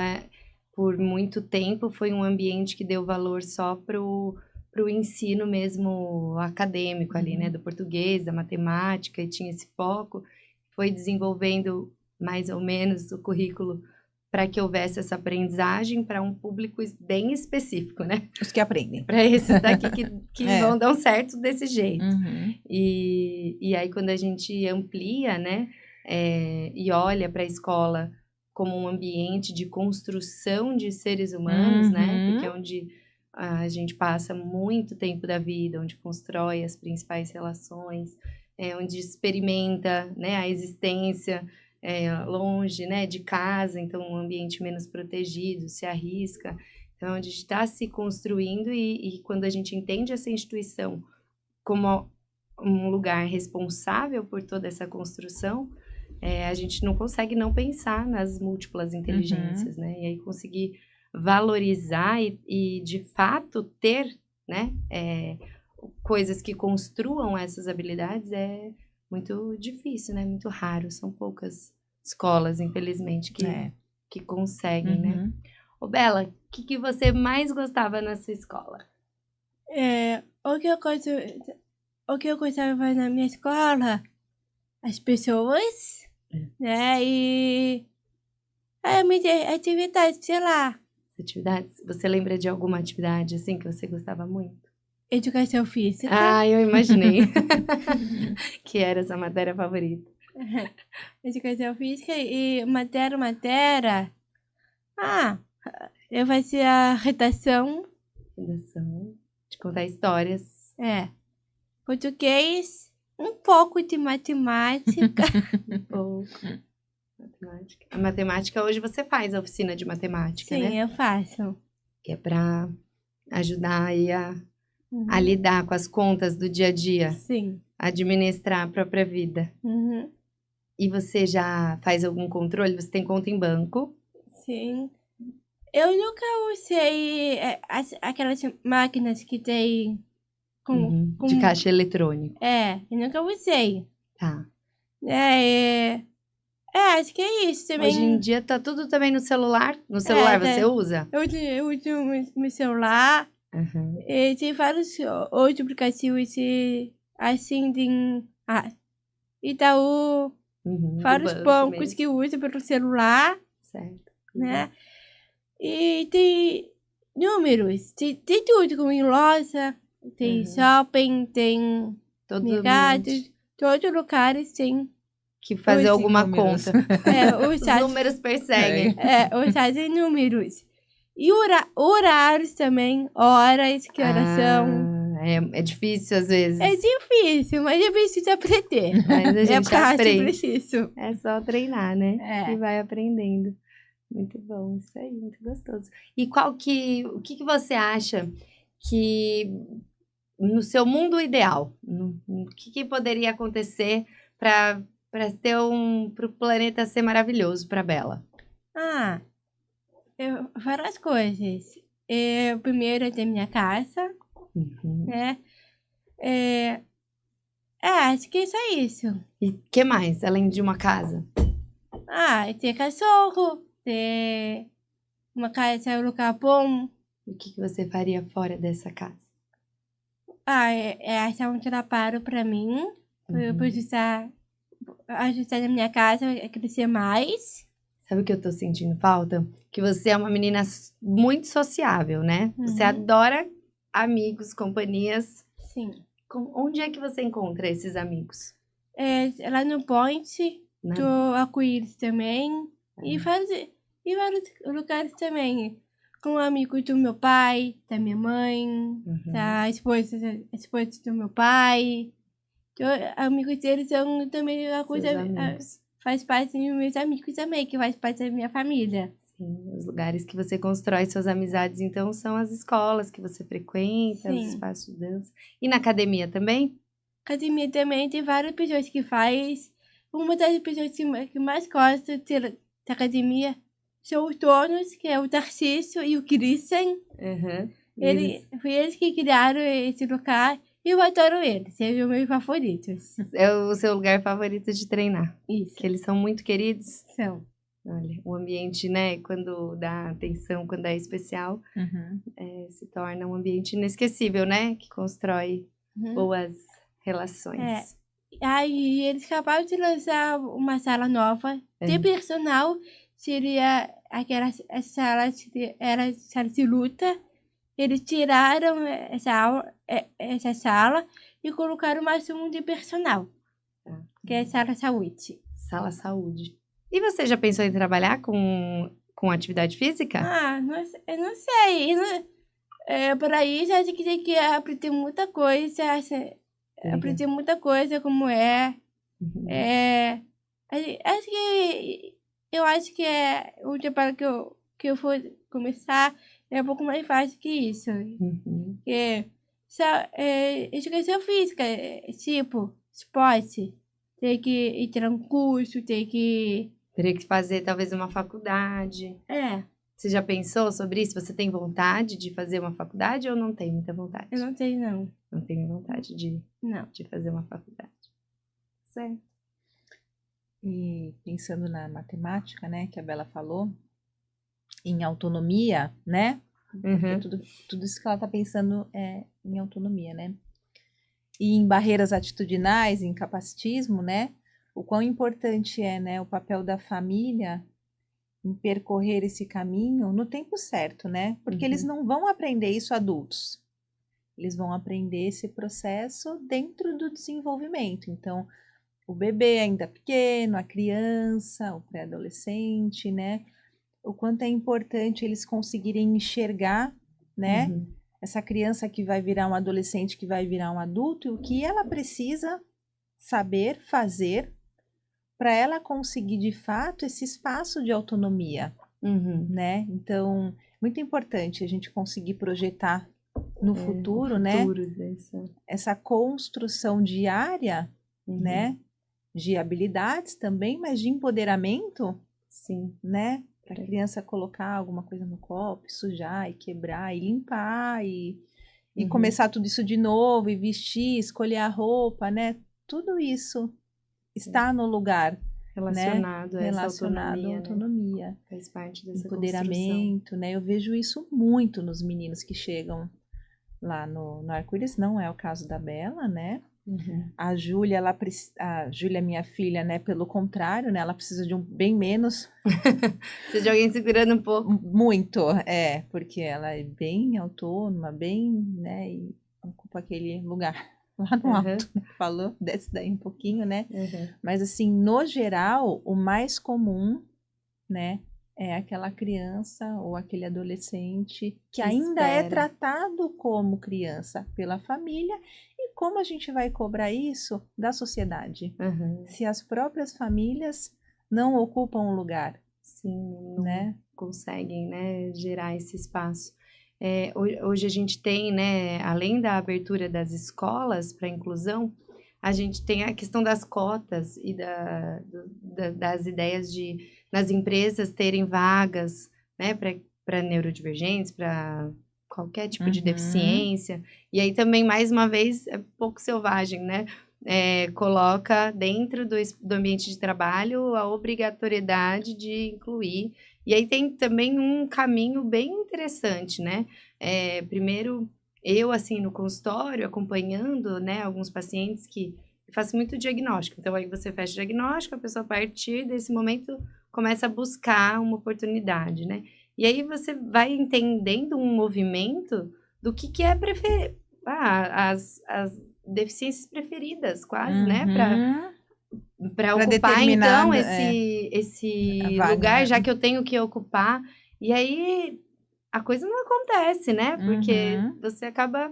por muito tempo, foi um ambiente que deu valor só pro ensino mesmo acadêmico ali, né? Do português, da matemática, e tinha esse foco. Foi desenvolvendo mais ou menos o currículo para que houvesse essa aprendizagem para um público bem específico, né? Os que aprendem. Para esses daqui que vão dar um certo desse jeito. Uhum. E aí, quando a gente amplia, né, e olha para a escola como um ambiente de construção de seres humanos, né, porque é onde a gente passa muito tempo da vida, onde constrói as principais relações, onde experimenta, né, a existência longe, né, de casa, então um ambiente menos protegido, se arrisca. Então, a gente está se construindo e quando a gente entende essa instituição como um lugar responsável por toda essa construção, a gente não consegue não pensar nas múltiplas inteligências, né? E aí conseguir valorizar e de fato ter, né, coisas que construam essas habilidades é muito difícil, né? Muito raro. São poucas escolas, infelizmente, que conseguem, né? Ô, Bela, o que você mais gostava na sua escola? O que eu gostava na minha escola, as pessoas, né? E a minha atividade, sei lá. Atividades? Você lembra de alguma atividade assim que você gostava muito? Educação física. Ah, eu imaginei que era essa matéria favorita. Educação física e matéria. Eu fazia a redação. Redação, de contar histórias. Português, um pouco de matemática. Um pouco. Matemática. A matemática, hoje você faz a oficina de matemática, Sim, né? eu faço. Que é para ajudar aí a lidar com as contas do dia a dia. Sim. Administrar a própria vida. E você já faz algum controle? Você tem conta em banco? Sim. Eu nunca usei aquelas máquinas que tem de caixa eletrônico. Eu nunca usei. Tá. Acho que é isso também. Hoje em dia tá tudo também no celular. No celular você usa? Eu uso meu celular. E tem vários outros aplicativos assim de Itaú, vários bancos mesmo. Que usam pelo celular. Certo. Né? E tem números, tem tudo, como em loja, tem shopping, tem mercados, todos os lugares tem. Que fazer alguma números. Conta. Os números perseguem. Os sites números. E horários também, horas, que horas são. É difícil às vezes. É difícil, mas é preciso aprender. Mas a gente aprende. Preciso. É só treinar, né? E vai aprendendo. Muito bom, isso aí, muito gostoso. E o que você acha que no seu mundo ideal, o que poderia acontecer para o planeta ser maravilhoso para Bela? Várias coisas. Primeiro é ter minha casa, né? Acho que é só isso. E o que mais, além de uma casa? Ter cachorro, ter uma casa, um lugar bom. E o que você faria fora dessa casa? Achar um trabalho para mim, para eu ajustar na minha casa, crescer mais. Sabe o que eu tô sentindo falta? Que você é uma menina muito sociável, né? Você adora amigos, companhias. Sim. Onde é que você encontra esses amigos? Lá no Point, do Arco-Íris também. E vários lugares também. Com amigos do meu pai, da minha mãe, da esposa do meu pai. Então, amigos deles são também uma coisa. Faz parte dos meus amigos também, que faz parte da minha família. Sim, os lugares que você constrói suas amizades, então, são as escolas que você frequenta, os espaços de dança. E na academia também? Academia também tem várias pessoas que faz. Uma das pessoas que mais gosta da academia são os donos, que é o Tarcísio e o Christian. Foi eles que criaram esse lugar. E eu adoro eles, são os meus favoritos. É o seu lugar favorito de treinar. Isso. Que eles são muito queridos? São. Olha, o ambiente, né, quando dá atenção, quando é especial, se torna um ambiente inesquecível, né? Que constrói boas relações. E eles acabaram de lançar uma sala nova de personal seria aquela sala, era sala de luta. Eles tiraram essa sala e colocaram mais um de personal, que é a sala saúde. Sala saúde. E você já pensou em trabalhar com atividade física? Eu não sei. Para isso, acho que tem que aprender muita coisa. Aprender muita coisa, como é. Uhum. Eu acho que o trabalho que eu for começar é um pouco mais fácil que isso. Uhum. Educação física, tipo, esporte. Tem que entrar um curso, tem que... Teria que fazer talvez uma faculdade. Você já pensou sobre isso? Você tem vontade de fazer uma faculdade ou não tem muita vontade? Eu não tenho, não. Não tenho vontade de fazer uma faculdade. Certo. E pensando na matemática, né, que a Bela falou, em autonomia, né? Uhum. Tudo isso que ela está pensando é em autonomia, né? E em barreiras atitudinais, em capacitismo, né? O quão importante é, né, o papel da família em percorrer esse caminho no tempo certo, né? Porque eles não vão aprender isso adultos. Eles vão aprender esse processo dentro do desenvolvimento. Então, o bebê ainda pequeno, a criança, o pré-adolescente, né? O quanto é importante eles conseguirem enxergar, né? Essa criança que vai virar um adolescente, que vai virar um adulto, e o que ela precisa saber fazer para ela conseguir, de fato, esse espaço de autonomia, né? Então, muito importante a gente conseguir projetar no futuro, né? Essa construção diária, né? De habilidades também, mas de empoderamento, né? Para a criança colocar alguma coisa no copo, sujar e quebrar e limpar e começar tudo isso de novo e vestir, escolher a roupa, né? Tudo isso está no lugar relacionado, né? A essa Relacionado à autonomia. Né? Faz parte dessa empoderamento, construção. Né? Eu vejo isso muito nos meninos que chegam lá no Arco-Íris. Não é o caso da Bela, né? A Júlia, minha filha, né? Pelo contrário, né? Ela precisa de bem menos. Precisa de alguém segurando um pouco. Muito, porque ela é bem autônoma, bem, né? E ocupa aquele lugar lá no alto, né? Falou, desce daí um pouquinho, né? Mas assim, no geral, o mais comum, né? É aquela criança ou aquele adolescente que ainda é tratado como criança pela família. E como a gente vai cobrar isso da sociedade? Se as próprias famílias não ocupam um lugar. Sim, não conseguem, né, gerar esse espaço. Hoje a gente tem, né, além da abertura das escolas para inclusão, a gente tem a questão das cotas e das ideias de nas empresas terem vagas, né, para neurodivergentes, para qualquer tipo de deficiência. E aí também, mais uma vez, é pouco selvagem, né? Coloca dentro do ambiente de trabalho a obrigatoriedade de incluir. E aí tem também um caminho bem interessante, né? Primeiro, eu, assim, no consultório, acompanhando, né, alguns pacientes que faço muito diagnóstico. Então, aí você fecha o diagnóstico, a pessoa, a partir desse momento, começa a buscar uma oportunidade, né? E aí você vai entendendo um movimento do que é as deficiências preferidas, quase, né? Para ocupar, então, esse vaga, lugar, né? já que eu tenho que ocupar. E aí, a coisa não acontece, né? Porque você acaba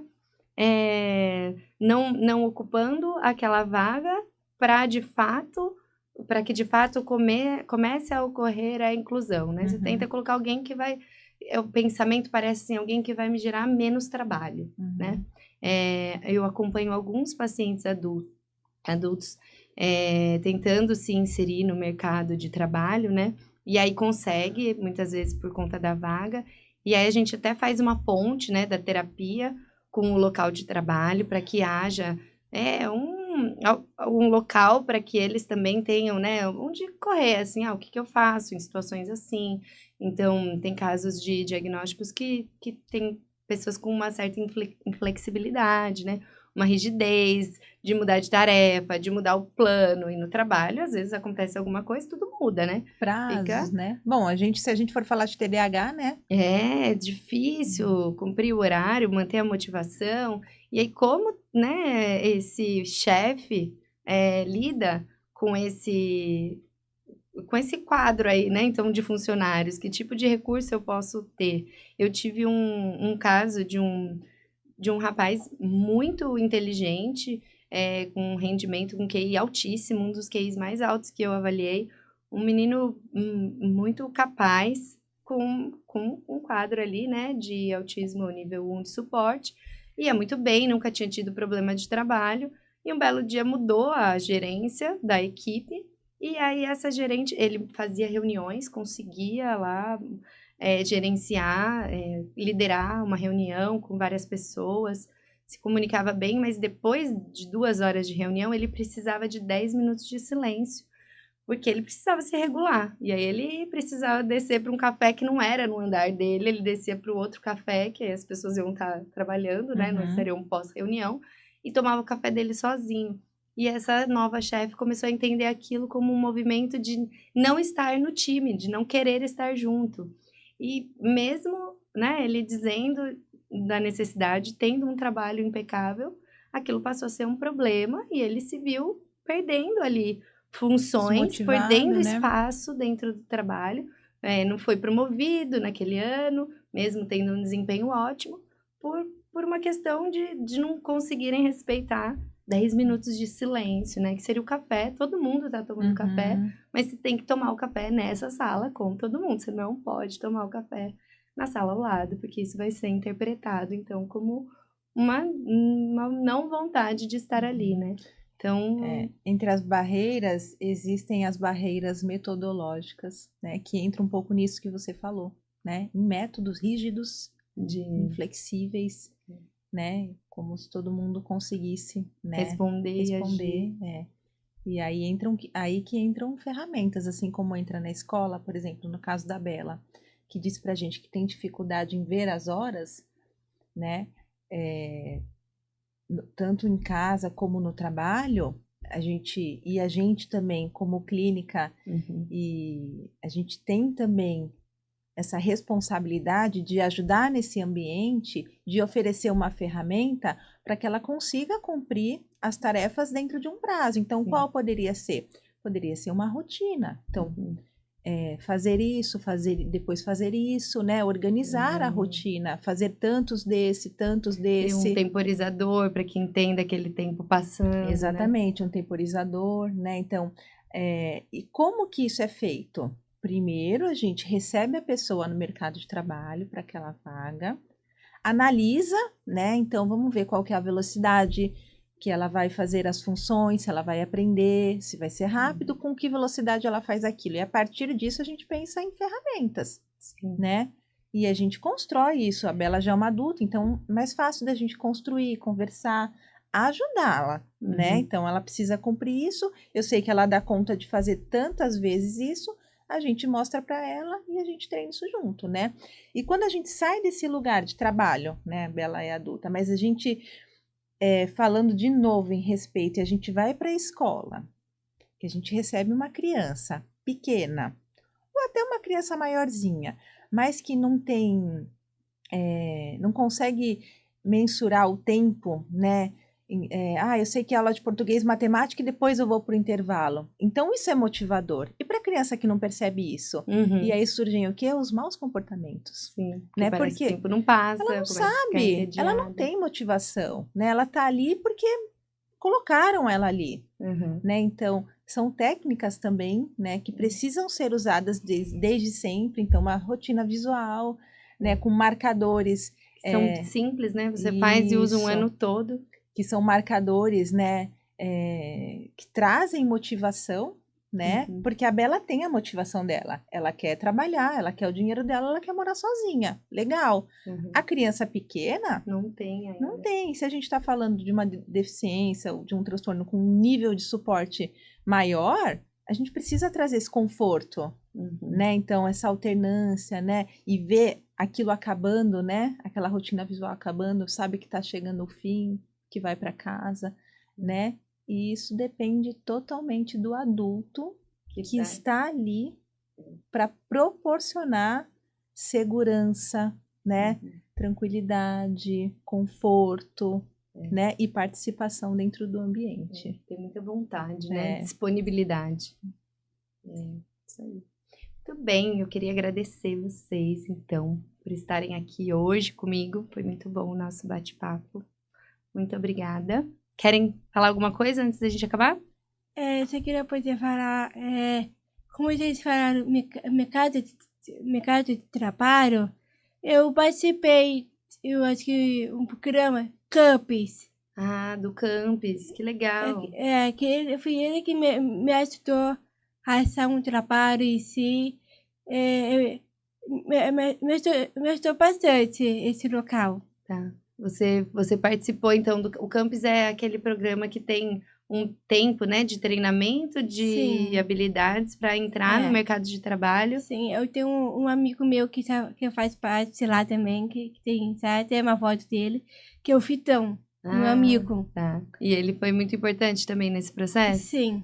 não ocupando aquela vaga para que de fato comece a ocorrer a inclusão, né? Você tenta colocar alguém que vai... O pensamento parece assim, alguém que vai me gerar menos trabalho, né? Eu acompanho alguns pacientes adultos tentando se inserir no mercado de trabalho, né? E aí consegue, muitas vezes por conta da vaga. E aí a gente até faz uma ponte, né, da terapia com o local de trabalho para que haja um local para que eles também tenham, né, onde correr, assim, o que eu faço em situações assim. Então, tem casos de diagnósticos que tem pessoas com uma certa inflexibilidade, né? uma rigidez, de mudar de tarefa, de mudar o plano. E no trabalho, às vezes acontece alguma coisa, tudo muda, né? Prazos, né? Bom, se a gente for falar de TDAH, né? É difícil cumprir o horário, manter a motivação. E aí, como, né, esse chefe lida com esse quadro aí, né, então, de funcionários? Que tipo de recurso eu posso ter? Eu tive um caso de um rapaz muito inteligente, com um rendimento, com QI altíssimo, um dos QIs mais altos que eu avaliei. Um menino muito capaz, com um quadro ali, né, de autismo nível 1 de suporte. Ia muito bem, nunca tinha tido problema de trabalho. E um belo dia mudou a gerência da equipe. E aí essa gerente, ele fazia reuniões, conseguia lá gerenciar, liderar uma reunião com várias pessoas, se comunicava bem, mas depois de 2 horas de reunião, ele precisava de 10 minutos de silêncio, porque ele precisava se regular. E aí ele precisava descer para um café que não era no andar dele, ele descia para o outro café, que aí as pessoas iam estar trabalhando, né, não estariam pós-reunião, e tomava o café dele sozinho. E essa nova chefe começou a entender aquilo como um movimento de não estar no time, de não querer estar junto. E mesmo, né, ele dizendo da necessidade, tendo um trabalho impecável, aquilo passou a ser um problema e ele se viu perdendo ali funções, Desmotivado, perdendo né? espaço dentro do trabalho. Não foi promovido naquele ano, mesmo tendo um desempenho ótimo, por uma questão de não conseguirem respeitar 10 minutos de silêncio, né? Que seria o café, todo mundo tá tomando café, mas você tem que tomar o café nessa sala com todo mundo. Você não pode tomar o café na sala ao lado, porque isso vai ser interpretado, então, como uma não vontade de estar ali, né? Então, Entre as barreiras, existem as barreiras metodológicas, né? Que entra um pouco nisso que você falou, né? Em métodos rígidos, inflexíveis, né? Como se todo mundo conseguisse, né? responder e agir. E aí que entram ferramentas, assim como entra na escola, por exemplo, no caso da Bela, que disse pra gente que tem dificuldade em ver as horas, né? Tanto em casa como no trabalho, a gente também, como clínica, e a gente tem também essa responsabilidade de ajudar nesse ambiente, de oferecer uma ferramenta para que ela consiga cumprir as tarefas dentro de um prazo. Então, qual poderia ser? Poderia ser uma rotina. Então, fazer isso, depois fazer isso, né? Organizar a rotina, fazer tantos desse. Ter um temporizador para que entenda aquele tempo passando. Exatamente, né? Um temporizador, né? Então, e como que isso é feito? Primeiro, a gente recebe a pessoa no mercado de trabalho para aquela vaga, analisa, né? Então, vamos ver qual que é a velocidade que ela vai fazer as funções, se ela vai aprender, se vai ser rápido, com que velocidade ela faz aquilo. E a partir disso, a gente pensa em ferramentas, né? E a gente constrói isso. A Bela já é uma adulta, então é mais fácil da gente construir, conversar, ajudá-la, né? Então, ela precisa cumprir isso. Eu sei que ela dá conta de fazer tantas vezes isso, a gente mostra para ela e a gente treina isso junto, né? E quando a gente sai desse lugar de trabalho, né? A Bela é adulta, mas a gente, falando de novo em respeito, e a gente vai para a escola, que a gente recebe uma criança pequena, ou até uma criança maiorzinha, mas que não tem, não consegue mensurar o tempo, né? Eu sei que é aula de português, matemática e depois eu vou para o intervalo. Então, isso é motivador. E para a criança que não percebe isso? E aí surgem o quê? Os maus comportamentos. Né? Porque Porque o tempo não passa, ela não sabe, ela não tem motivação, né? Ela tá ali porque colocaram ela ali, né? Então, são técnicas também, né, que precisam ser usadas desde sempre. Então, uma rotina visual, né, com marcadores. São simples, né? Você faz e usa um ano todo. Que são marcadores, né, que trazem motivação, né? Porque a Bela tem a motivação dela. Ela quer trabalhar, ela quer o dinheiro dela, ela quer morar sozinha. Legal. A criança pequena não tem ainda. Não tem. Se a gente está falando de uma deficiência ou de um transtorno com um nível de suporte maior, a gente precisa trazer esse conforto, né? Então, essa alternância, né? E ver aquilo acabando, né? Aquela rotina visual acabando, sabe que está chegando o fim, que vai para casa, né? E isso depende totalmente do adulto que está ali para proporcionar segurança, né? Tranquilidade, conforto, né? E participação dentro do ambiente. Tem muita vontade, né? Disponibilidade. Isso aí. Muito bem, eu queria agradecer vocês, então, por estarem aqui hoje comigo. Foi muito bom o nosso bate-papo. Muito obrigada. Querem falar alguma coisa antes da gente acabar? Eu só queria poder falar, como vocês falaram, mercado de trabalho, eu participei, eu acho que um programa, Campus. Ah, do Campus, que legal. Foi ele que me ajudou a achar um trabalho em si. Me ajudou bastante esse local. Tá. Você participou, então, o Campus é aquele programa que tem um tempo, né, de treinamento, de habilidades para entrar no mercado de trabalho. Sim, eu tenho um amigo meu que faz parte lá também, que tem até uma foto dele, que é o Fitão, meu amigo. Tá. E ele foi muito importante também nesse processo? Sim.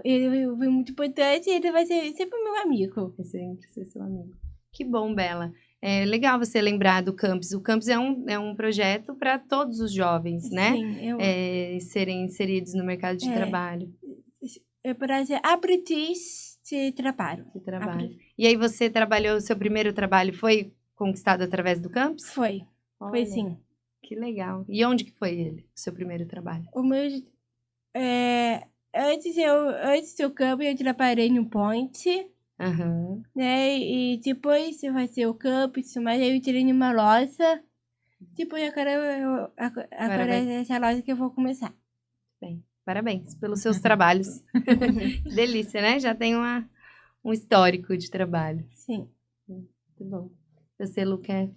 Ele foi muito importante e ele vai ser sempre meu amigo. Vai sempre ser seu amigo. Que bom, Bela. É legal você lembrar do Campus. O Campus é um projeto para todos os jovens, né? Sim, serem inseridos no mercado de trabalho. É para ser aprendiz de trabalho. E aí você trabalhou, o seu primeiro trabalho foi conquistado através do Campus? Foi. Foi sim. Que legal. E onde que foi ele, o seu primeiro trabalho? O meu... Antes do Campus eu trabalhei no Point. Né? E depois vai ser o campus, mas aí eu tirei numa loja. Depois agora é essa loja que eu vou começar. Bem, parabéns pelos seus trabalhos. Delícia, né? Já tem um histórico de trabalho. Sim. Muito bom. Você, Lu, quer?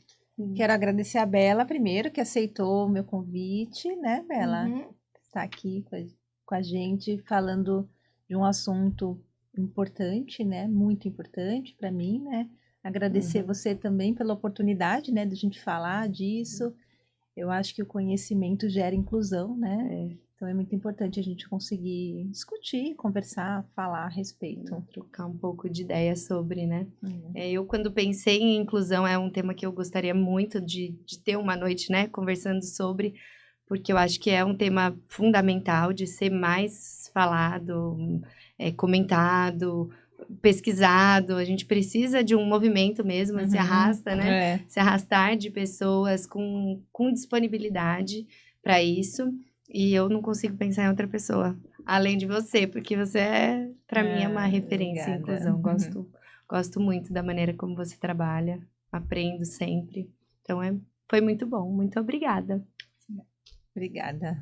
Quero agradecer a Bela primeiro, que aceitou o meu convite, né, Bela? Está aqui com a gente falando de um assunto importante, né? Muito importante para mim, né? Agradecer você também pela oportunidade, né, de a gente falar disso. Eu acho que o conhecimento gera inclusão, né? Então é muito importante a gente conseguir discutir, conversar, falar a respeito. Trocar um pouco de ideia sobre, né? Eu, quando pensei em inclusão, é um tema que eu gostaria muito de ter uma noite, né, conversando sobre, porque eu acho que é um tema fundamental de ser mais falado, comentado, pesquisado. A gente precisa de um movimento mesmo, se arrasta, né? Se arrastar de pessoas com disponibilidade para isso. E eu não consigo pensar em outra pessoa além de você, porque você para mim é uma referência em inclusão. Gosto muito da maneira como você trabalha, aprendo sempre. Então foi muito bom. Muito obrigada. Obrigada.